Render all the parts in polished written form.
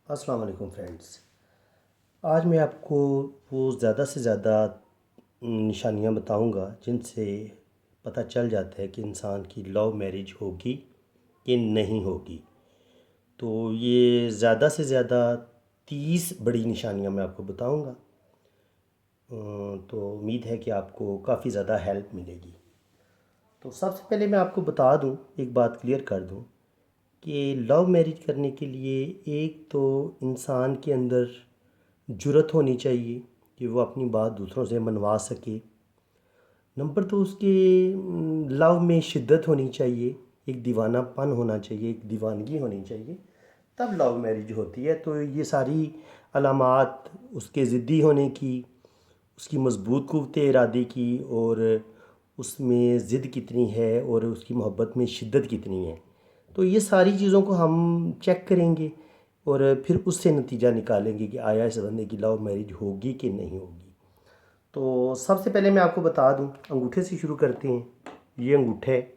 अस्सलाम वालेकुम फ्रेंड्स। आज मैं आपको वो ज़्यादा से ज़्यादा निशानियाँ बताऊंगा जिनसे पता चल जाता है कि इंसान की लव मैरिज होगी कि नहीं होगी। तो ये ज़्यादा से ज़्यादा 30 बड़ी निशानियाँ मैं आपको बताऊंगा। तो उम्मीद है कि आपको काफ़ी ज़्यादा हेल्प मिलेगी। तो सबसे पहले मैं आपको बता दूं, एक बात क्लियर कर दूं कि लव मैरिज करने के लिए एक तो इंसान के अंदर जुर्रत होनी चाहिए कि वो अपनी बात दूसरों से मनवा सके। नंबर दो, उसके लव में शिद्दत होनी चाहिए, एक दीवानापन होना चाहिए, एक दीवानगी होनी चाहिए, तब लव मैरिज होती है। तो ये सारी अलामात उसके ज़िद्दी होने की, उसकी मज़बूत क़ुव्वत इरादे की, और उसमें ज़िद कितनी है और उसकी मोहब्बत में शिद्दत कितनी है, तो ये सारी चीज़ों को हम चेक करेंगे और फिर उससे नतीजा निकालेंगे कि आया इस बंदे की लव मैरिज होगी कि नहीं होगी। तो सबसे पहले मैं आपको बता दूं, अंगूठे से शुरू करते हैं। ये अंगूठा है,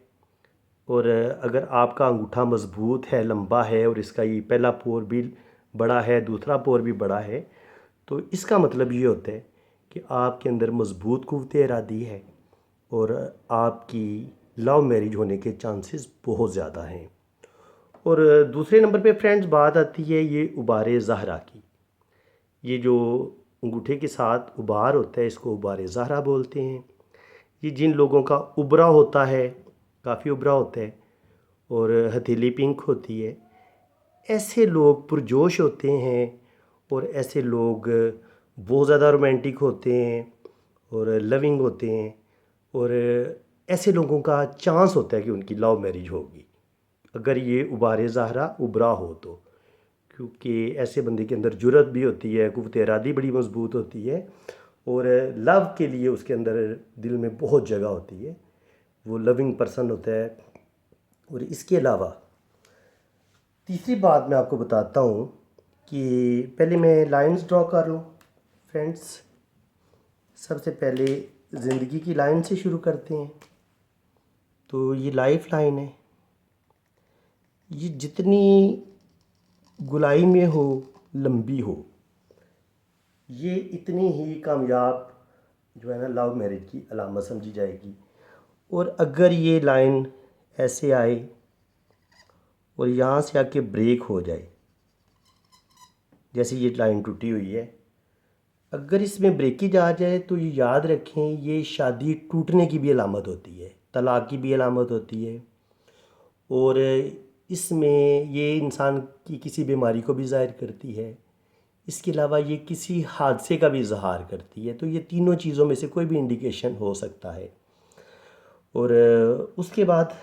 और अगर आपका अंगूठा मज़बूत है, लंबा है, और इसका ये पहला पोर भी बड़ा है, दूसरा पोर भी बड़ा है, तो इसका मतलब ये होता है कि आपके अंदर मज़बूत क़ुव्वत इरादी है और आपकी लव मैरिज होने के चांसेस बहुत ज़्यादा हैं। और दूसरे नंबर पे फ्रेंड्स बात आती है ये उबारे ज़हरा की। ये जो अंगूठे के साथ उबार होता है, इसको उबारे ज़हरा बोलते हैं। ये जिन लोगों का उबरा होता है, काफ़ी उबरा होता है और हथेली पिंक होती है, ऐसे लोग पुरजोश होते हैं और ऐसे लोग बहुत ज़्यादा रोमांटिक होते हैं और लविंग होते हैं, और ऐसे लोगों का चांस होता है कि उनकी लव मैरिज होगी अगर ये उबारे ज़हरा उबरा हो तो। क्योंकि ऐसे बंदे के अंदर जुर्रत भी होती है, क़ुव्वत इरादी बड़ी मज़बूत होती है, और लव के लिए उसके अंदर दिल में बहुत जगह होती है, वो लविंग पर्सन होता है। और इसके अलावा तीसरी बात मैं आपको बताता हूँ कि पहले मैं लाइंस ड्रॉ कर लूँ फ्रेंड्स। सबसे पहले ज़िंदगी की लाइन से शुरू करते हैं। तो ये लाइफ लाइन है, ये जितनी गुलाई में हो, लंबी हो, ये इतनी ही कामयाब जो है ना लव मैरिज की अलामत समझी जाएगी। और अगर ये लाइन ऐसे आए और यहाँ से आके ब्रेक हो जाए, जैसे ये लाइन टूटी हुई है, अगर इसमें ब्रेकेज आ जाए तो ये याद रखें ये शादी टूटने की भी अलामत होती है, तलाक़ की भी अलामत होती है, और इसमें ये इंसान की किसी बीमारी को भी ज़ाहिर करती है। इसके अलावा ये किसी हादसे का भी इज़हार करती है। तो ये तीनों चीज़ों में से कोई भी इंडिकेशन हो सकता है। और उसके बाद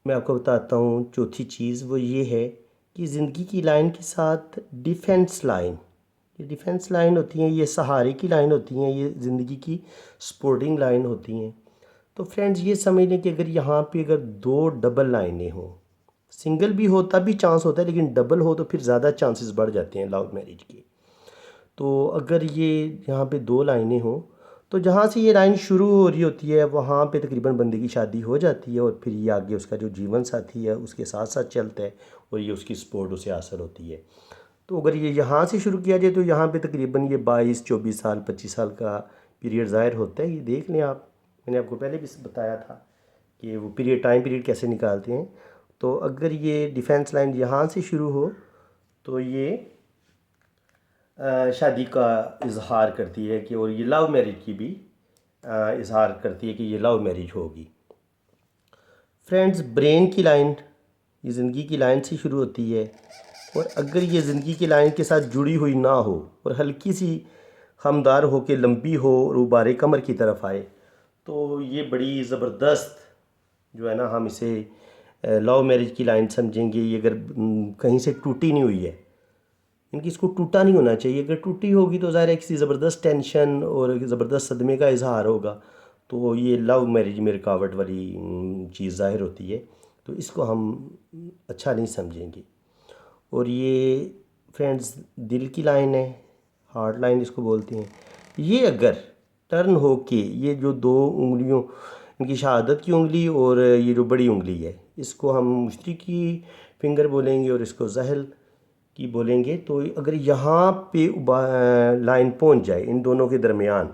मैं आपको बताता हूँ चौथी चीज़, वो ये है कि ज़िंदगी की लाइन के साथ डिफेंस लाइन, ये डिफेंस लाइन होती हैं, ये सहारे की लाइन होती हैं, ये ज़िंदगी की सपोर्टिंग लाइन होती हैं। तो फ्रेंड्स ये समझ लें कि अगर यहाँ पे अगर दो डबल लाइनें हों, सिंगल भी हो तब भी चांस होता है, लेकिन डबल हो तो फिर ज़्यादा चांसेस बढ़ जाते हैं लव मैरिज के। तो अगर ये यहाँ पे दो लाइनें हों, तो जहाँ से ये लाइन शुरू हो रही होती है वहाँ पे तकरीबन बंदे की शादी हो जाती है, और फिर ये आगे उसका जो जीवन साथी है उसके साथ साथ चलता है, और ये उसकी सपोर्ट उसे हासिल होती है। तो अगर ये यहाँ से शुरू किया जाए तो यहाँ पे तकरीबन ये 22-24 साल 25 साल का पीरियड ज़ाहिर होता है। ये देख लें आप, मैंने आपको पहले भी बताया था कि वो पीरियड, टाइम पीरियड कैसे निकालते हैं। तो अगर ये डिफेंस लाइन यहाँ से शुरू हो तो ये शादी का इजहार करती है कि, और ये लव मैरिज की भी इजहार करती है कि ये लव मैरिज होगी। फ्रेंड्स ब्रेन की लाइन ये ज़िंदगी की लाइन से शुरू होती है, और अगर ये ज़िंदगी की लाइन के साथ जुड़ी हुई ना हो और हल्की सी हमदार हो के लंबी हो और उबारे कमर की तरफ आए, तो ये बड़ी ज़बरदस्त जो है ना, हम इसे लव मैरिज की लाइन समझेंगे। ये अगर कहीं से टूटी नहीं हुई है, इनकी इसको टूटा नहीं होना चाहिए। अगर टूटी होगी तो ज़ाहिर है किसी ज़बरदस्त टेंशन और ज़बरदस्त सदमे का इजहार होगा, तो ये लव मैरिज में रुकावट वाली चीज़ ज़ाहिर होती है, तो इसको हम अच्छा नहीं समझेंगे। और ये फ्रेंड्स दिल की लाइन है, हार्ट लाइन इसको बोलते हैं। ये अगर टर्न हो के ये जो दो उंगलियों, इनकी शहादत की उंगली और ये जो बड़ी उंगली है, इसको हम मुश्तरी की फिंगर बोलेंगे और इसको जहल की बोलेंगे। तो अगर यहाँ पे लाइन पहुँच जाए इन दोनों के दरमियान,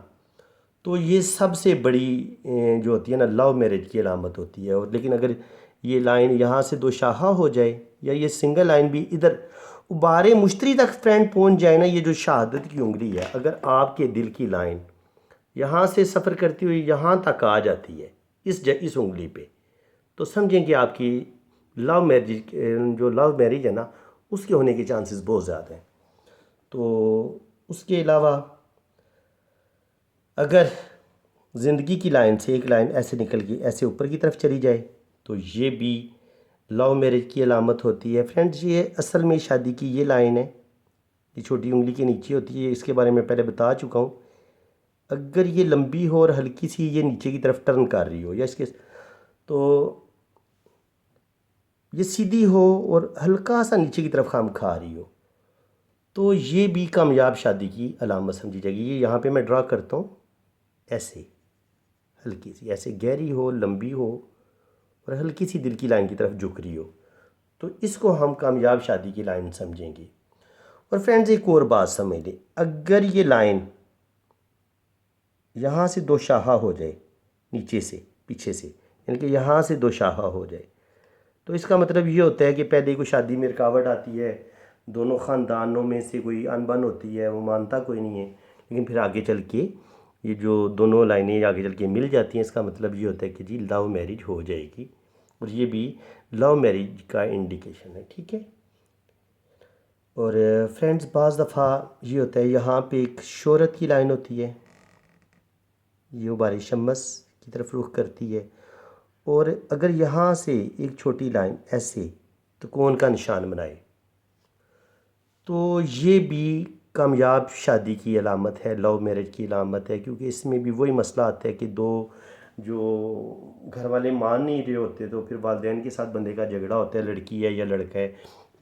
तो ये सबसे बड़ी जो होती है ना लव मैरिज की अलामत होती है। और लेकिन अगर ये लाइन यहाँ से दो शाखा हो जाए, या ये सिंगल लाइन भी इधर उबारे मुश्तरी तक फ्रेंड पहुँच जाए ना, ये जो शहादत की उंगली है, अगर आपके दिल की लाइन यहाँ से सफ़र करती हुई यहाँ तक आ जाती है इस उंगली पे, तो समझें कि आपकी लव मैरिज, जो लव मैरिज है ना, उसके होने के चांसेस बहुत ज़्यादा हैं। तो उसके अलावा अगर ज़िंदगी की लाइन से एक लाइन ऐसे निकल के ऐसे ऊपर की तरफ चली जाए, तो ये भी लव मैरिज की अलामत होती है। फ्रेंड्स, ये असल में शादी की ये लाइन है, ये छोटी उंगली के नीचे होती है, इसके बारे में पहले बता चुका हूँ। अगर ये लंबी हो और हल्की सी ये नीचे की तरफ टर्न कर रही हो, या इसके तो ये सीधी हो और हल्का सा नीचे की तरफ खाम खा रही हो, तो ये भी कामयाब शादी की अलामत समझी जाएगी। ये यहाँ पे मैं ड्रा करता हूँ, ऐसे हल्की सी, ऐसे गहरी हो, लंबी हो और हल्की सी दिल की लाइन की तरफ झुक रही हो, तो इसको हम कामयाब शादी की लाइन समझेंगे। और फ्रेंड्स, एक और बात समझ लें, अगर ये लाइन यहाँ से दो शाखा हो जाए, नीचे से पीछे से, यानी कि यहाँ से दो शाखा हो जाए, तो इसका मतलब ये होता है कि पहले कोई शादी में रुकावट आती है, दोनों ख़ानदानों में से कोई अनबन होती है, वो मानता कोई नहीं है, लेकिन फिर आगे चल के ये जो दोनों लाइनें आगे चल के मिल जाती हैं, इसका मतलब ये होता है कि जी लव मैरिज हो जाएगी। और ये भी लव मैरिज का इंडिकेशन है, ठीक है। और फ्रेंड्स, बाज़ दफ़ा ये होता है यहाँ पे एक शोहरत की लाइन होती है, ये उबारी शम्स की तरफ रुख करती है, और अगर यहाँ से एक छोटी लाइन ऐसे त्रिकोण का निशान बनाए, तो ये भी कामयाब शादी की अलामत है, लव मैरिज की अलामत है। क्योंकि इसमें भी वही मसला आता है कि दो जो घर वाले मान नहीं रहे होते, तो फिर वालिदैन के साथ बंदे का झगड़ा होता है, लड़की है या लड़का है,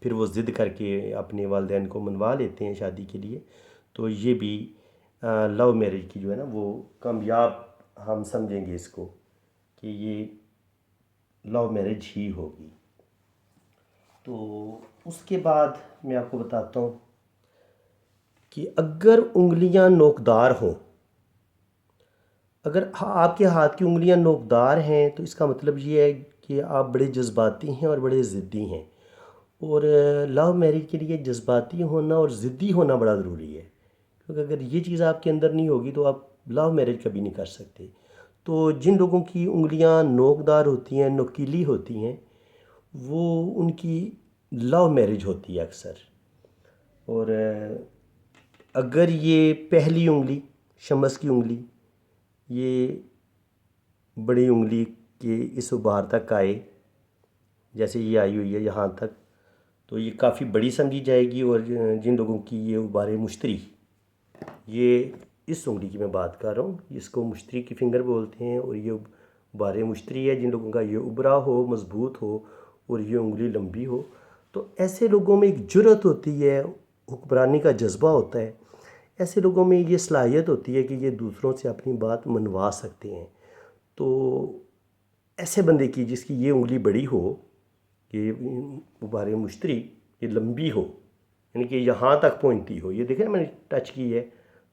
फिर वो ज़िद करके अपने वालिदैन को मनवा लेते हैं शादी के लिए। तो ये भी लव मैरिज की जो है ना वो कामयाब हम समझेंगे इसको, कि ये लव मैरिज ही होगी। तो उसके बाद मैं आपको बताता हूँ कि अगर उंगलियां नोकदार हों, अगर आपके हाथ की उंगलियां नोकदार हैं, तो इसका मतलब ये है कि आप बड़े जज्बाती हैं और बड़े ज़िद्दी हैं। और लव मैरिज के लिए जज्बाती होना और ज़िद्दी होना बड़ा ज़रूरी है, क्योंकि अगर ये चीज़ आपके अंदर नहीं होगी तो आप लव मैरिज कभी नहीं कर सकते। तो जिन लोगों की उंगलियां नोकदार होती हैं, नोकीली होती हैं, वो उनकी लव मैरिज होती है अक्सर। और अगर ये पहली उंगली, शम्स की उंगली, ये बड़ी उंगली के इस उभार तक आए, जैसे ये आई हुई है यहाँ तक, तो ये काफ़ी बड़ी समझी जाएगी। और जिन लोगों की ये उबारे मुश्तरी, ये इस उंगली की मैं बात कर रहा हूँ, इसको मुश्तरी की फिंगर बोलते हैं, और ये उबारे मुश्तरी है, जिन लोगों का ये उभरा हो, मजबूत हो और ये उंगली लंबी हो, तो ऐसे लोगों में एक जुर्रत होती है, हुक्मरानी का जज्बा होता है। ऐसे लोगों में ये सलाहियत होती है कि ये दूसरों से अपनी बात मनवा सकते हैं। तो ऐसे बंदे की जिसकी ये उंगली बड़ी हो, ये उबारे मुश्तरी ये लंबी हो, यानी कि यहाँ तक पहुँचती हो, ये देखें ना मैंने टच की है,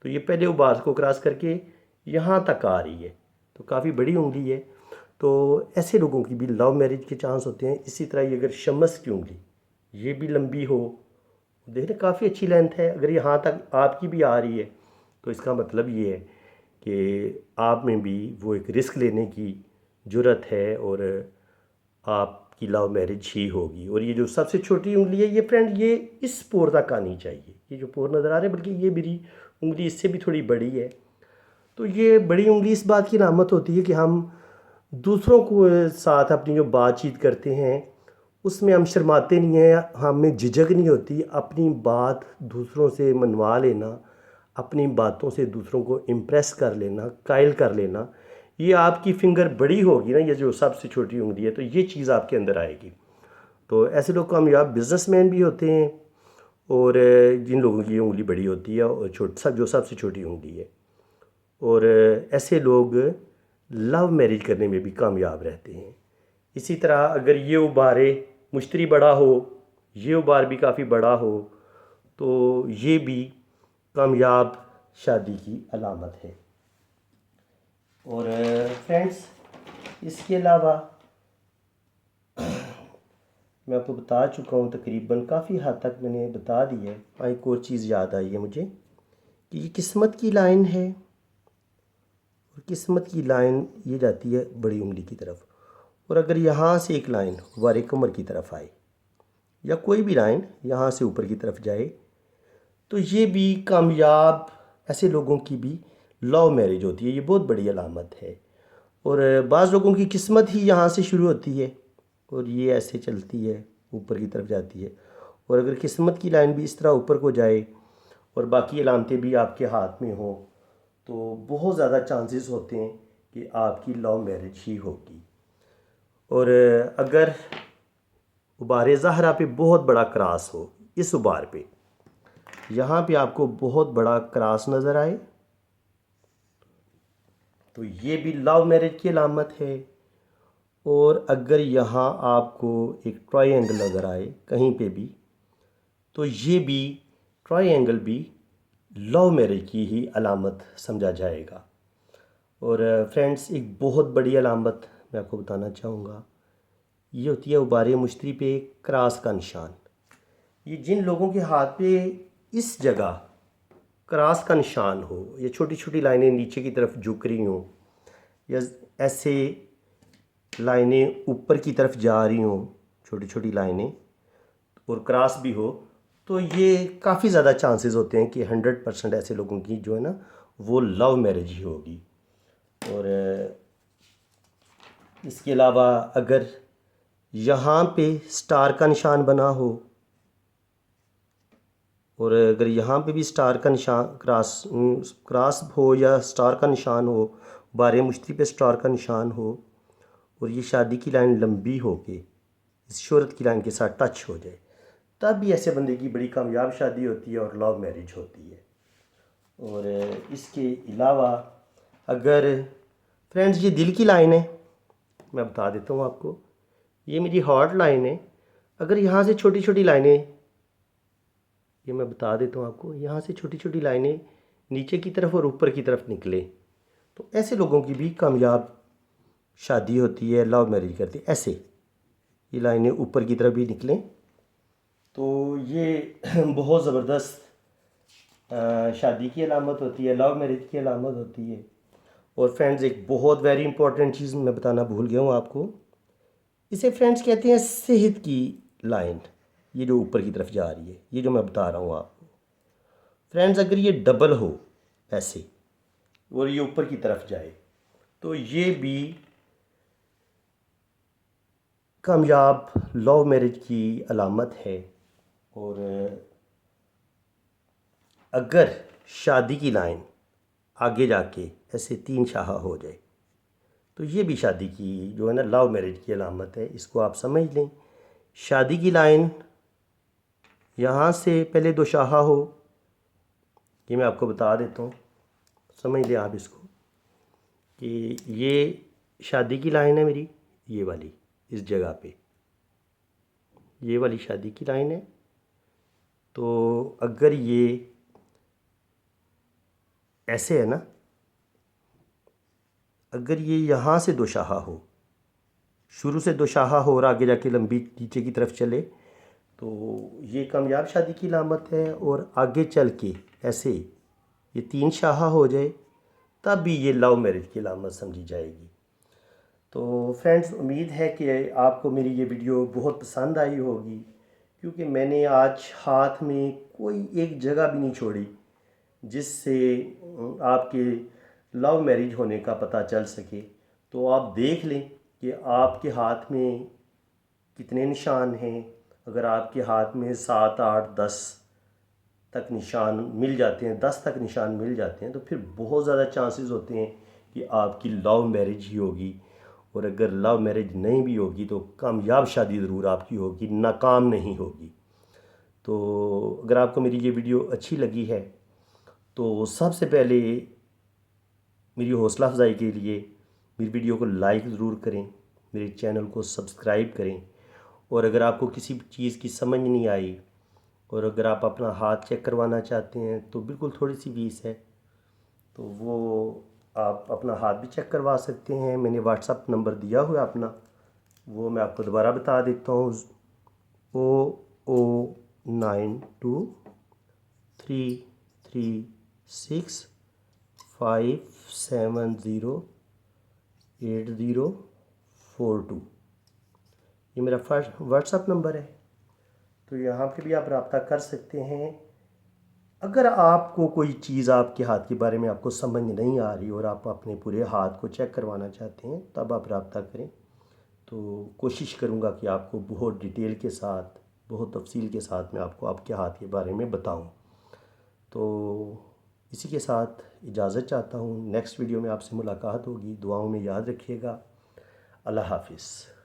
तो ये पहले उबार को क्रॉस करके यहाँ तक आ रही है, तो काफ़ी बड़ी उंगली है। तो ऐसे लोगों की भी लव मैरिज के चांस होते हैं। इसी तरह ये अगर शम्स की उंगली ये भी लंबी हो, देख रहे काफ़ी अच्छी लेंथ है, अगर यहाँ तक आपकी भी आ रही है, तो इसका मतलब ये है कि आप में भी वो एक रिस्क लेने की जुर्रत है और आपकी लव मैरिज ही होगी। और ये जो सबसे छोटी उंगली है, ये फ्रेंड ये इस पोर तक आनी चाहिए, ये जो पोर नज़र आ रहे हैं, बल्कि ये मेरी उंगली इससे भी थोड़ी बड़ी है। तो ये बड़ी उंगली इस बात की अलामत होती है कि हम दूसरों को साथ अपनी जो बातचीत करते हैं उसमें हम शर्माते नहीं हैं, हमें झिझक नहीं होती अपनी बात दूसरों से मनवा लेना, अपनी बातों से दूसरों को इम्प्रेस कर लेना, कायल कर लेना। ये आपकी फिंगर बड़ी होगी ना, ये जो सबसे छोटी उंगली है, तो ये चीज़ आपके अंदर आएगी। तो ऐसे लोग कामयाब बिजनेसमैन भी होते हैं, और जिन लोगों की उंगली बड़ी होती है और जो सबसे छोटी उंगली है, और ऐसे लोग लव मैरिज करने में भी कामयाब रहते हैं। इसी तरह अगर ये उबारे मुश्तरी बड़ा हो, ये उबार भी काफ़ी बड़ा हो, तो ये भी कामयाब शादी की अलामत है। और फ्रेंड्स, इसके अलावा मैं आपको बता चुका हूँ, तकरीबन काफ़ी हद तक मैंने बता दी है। एक और चीज़ याद आई है मुझे कि ये किस्मत की लाइन है, और किस्मत की लाइन ये जाती है बड़ी उंगली की तरफ। और अगर यहाँ से एक लाइन वारे कमर की तरफ आए, या कोई भी लाइन यहाँ से ऊपर की तरफ जाए, तो ये भी कामयाब ऐसे लोगों की भी लव मैरिज होती है। ये बहुत बड़ी अलामत है। और बाज़ लोगों की किस्मत ही यहाँ से शुरू होती है और ये ऐसे चलती है, ऊपर की तरफ जाती है। और अगर किस्मत की लाइन भी इस तरह ऊपर को जाए और बाकी अलामतें भी आपके हाथ में हो, तो बहुत ज़्यादा चांसेस होते हैं कि आपकी लव मैरिज ही होगी। और अगर उबार ज़हरा पे बहुत बड़ा क्रॉस हो, इस उबार पे यहाँ पे आपको बहुत बड़ा क्रॉस नज़र आए, तो ये भी लव मैरिज की अलामत है। और अगर यहाँ आपको एक ट्रायंगल नज़र आए कहीं पे भी, तो ये भी ट्रायंगल भी लव मैरिज की ही अलामत समझा जाएगा। और फ्रेंड्स, एक बहुत बड़ी अलामत मैं आपको बताना चाहूँगा, ये होती है उबारे मुश्तरी पे क्रॉस का निशान। ये जिन लोगों के हाथ पे इस जगह क्रॉस का निशान हो, या छोटी छोटी लाइनें नीचे की तरफ झुक रही हों, या ऐसे लाइनें ऊपर की तरफ जा रही हों, छोटी छोटी लाइनें, और क्रॉस भी हो, तो ये काफ़ी ज़्यादा चांसेस होते हैं कि 100% ऐसे लोगों की जो है ना, वो लव मैरिज ही होगी। और इसके अलावा अगर यहाँ पे स्टार का निशान बना हो, और अगर यहाँ पे भी स्टार का निशान क्रॉस हो, या स्टार का निशान हो, बारे मुश्तरी पे स्टार का निशान हो, और ये शादी की लाइन लंबी हो के इस शोहरत की लाइन के साथ टच हो जाए, तब भी ऐसे बंदे की बड़ी कामयाब शादी होती है और लव मैरिज होती है। और इसके अलावा अगर फ्रेंड्स, ये दिल की लाइन है, मैं बता देता हूँ आपको, ये मेरी हार्ट लाइन है। अगर यहाँ से छोटी छोटी लाइनें, ये मैं बता देता हूँ आपको, यहाँ से छोटी छोटी लाइनें नीचे की तरफ और ऊपर की तरफ निकले, तो ऐसे लोगों की भी कामयाब शादी होती है, लव मैरिज करती है। ऐसे ये लाइनें ऊपर की तरफ भी निकलें, तो ये बहुत ज़बरदस्त शादी की अलामत होती है, लव मैरिज की अलामत होती है। और फ्रेंड्स, एक बहुत वेरी इंपॉर्टेंट चीज़ मैं बताना भूल गया हूँ आपको, इसे फ्रेंड्स कहते हैं सेहत की लाइन। ये जो ऊपर की तरफ जा रही है, ये जो मैं बता रहा हूँ आपको फ्रेंड्स, अगर ये डबल हो ऐसे और ये ऊपर की तरफ जाए, तो ये भी कामयाब लव मैरिज की अलामत है। और अगर शादी की लाइन आगे जाके ऐसे 3 शाह हो जाए, तो ये भी शादी की जो है ना, लव मैरिज की अलामत है। इसको आप समझ लें, शादी की लाइन यहाँ से पहले 2 शाह हो, ये मैं आपको बता देता हूँ, समझ लें आप इसको, कि ये शादी की लाइन है मेरी, ये वाली इस जगह पे, ये वाली शादी की लाइन है। तो अगर ये ऐसे है ना, अगर ये यहाँ से 2 शाह हो, शुरू से 2 शाह हो और आगे जाके लंबी नीचे की तरफ चले, तो ये कामयाब शादी की अलामत है। और आगे चल के ऐसे ये 3 शाह हो जाए, तब भी ये लव मैरिज की अलामत समझी जाएगी। तो फ्रेंड्स, उम्मीद है कि आपको मेरी ये वीडियो बहुत पसंद आई होगी, क्योंकि मैंने आज हाथ में कोई एक जगह भी नहीं छोड़ी जिससे आपके लव मैरिज होने का पता चल सके। तो आप देख लें कि आपके हाथ में कितने निशान हैं। अगर आपके हाथ में 7, 8, 10 तक निशान मिल जाते हैं, 10 तक निशान मिल जाते हैं, तो फिर बहुत ज़्यादा चांसेस होते हैं कि आपकी लव मैरिज ही होगी। और अगर लव मैरिज नहीं भी होगी तो कामयाब शादी ज़रूर आपकी होगी, नाकाम नहीं होगी। तो अगर आपको मेरी ये वीडियो अच्छी लगी है, तो सबसे पहले मेरी हौसला अफजाई के लिए मेरी वीडियो को लाइक ज़रूर करें, मेरे चैनल को सब्सक्राइब करें, और अगर आपको किसी चीज़ की समझ नहीं आई और अगर आप अपना हाथ चेक करवाना चाहते हैं तो बिल्कुल थोड़ी सी फीस है, तो वो आप अपना हाथ भी चेक करवा सकते हैं। मैंने व्हाट्सअप नंबर दिया हुआ है अपना, वो मैं आपको दोबारा बता देता हूँ। 002336570842, ये मेरा फर्स्ट व्हाट्सअप नंबर है। तो यहाँ पे भी आप रब्ता कर सकते हैं। अगर आपको कोई चीज़ आपके हाथ के बारे में आपको समझ नहीं आ रही और आप अपने पूरे हाथ को चेक करवाना चाहते हैं, तब आप रब्ता करें। तो कोशिश करूँगा कि आपको बहुत डिटेल के साथ, बहुत तफसील के साथ मैं आपको आपके हाथ के बारे में बताऊँ। तो इसी के साथ इजाज़त चाहता हूँ। नेक्स्ट वीडियो में आपसे मुलाकात होगी। दुआओं में याद रखिएगा। अल्लाह हाफिज़।